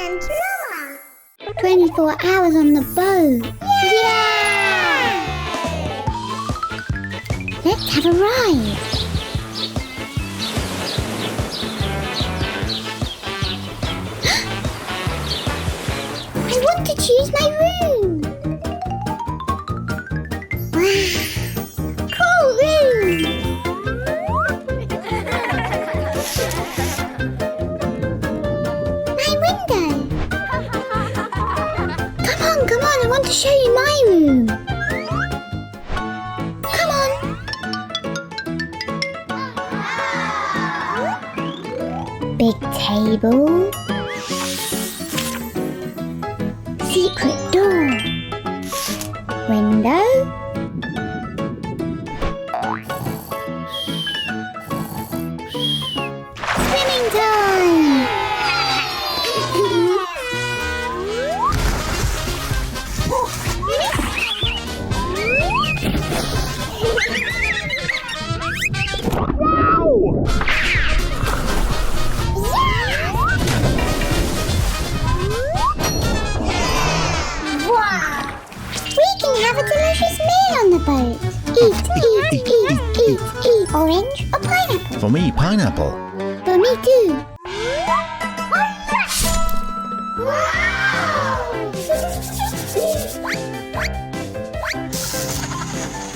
and Roma. 24 hours on the boat. Yeah! Let's have a ride. I want to choose my room. Wow, cool room. My window. Come on, I want to show you my room. Come on. Big table. Secret door. Window. Swimming time. We can have a delicious meal on the boat. Eat. Orange or pineapple? For me, pineapple. For me too.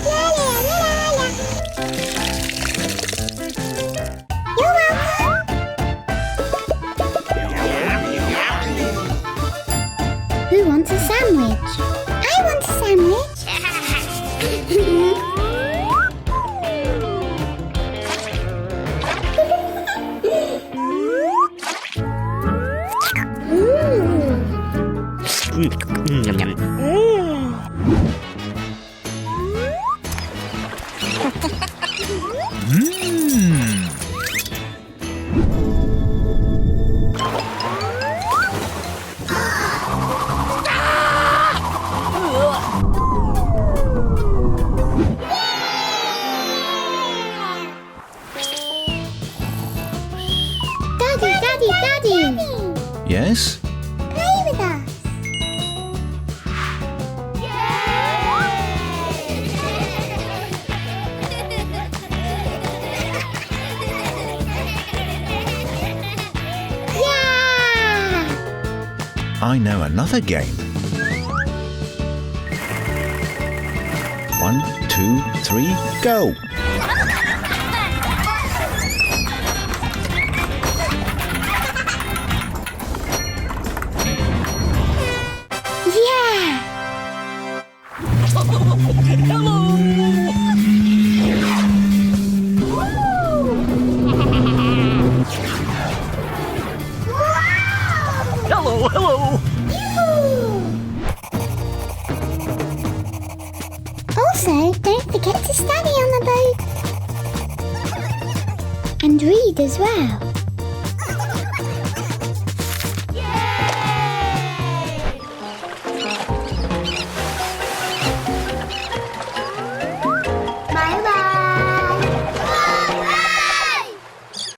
You're welcome. Who wants a sandwich? I want a sandwich. Daddy. Yes? Play with us. Yeah! I know another game. 1, 2, 3, go! Hello. Also, don't forget to study on the boat. And read as well.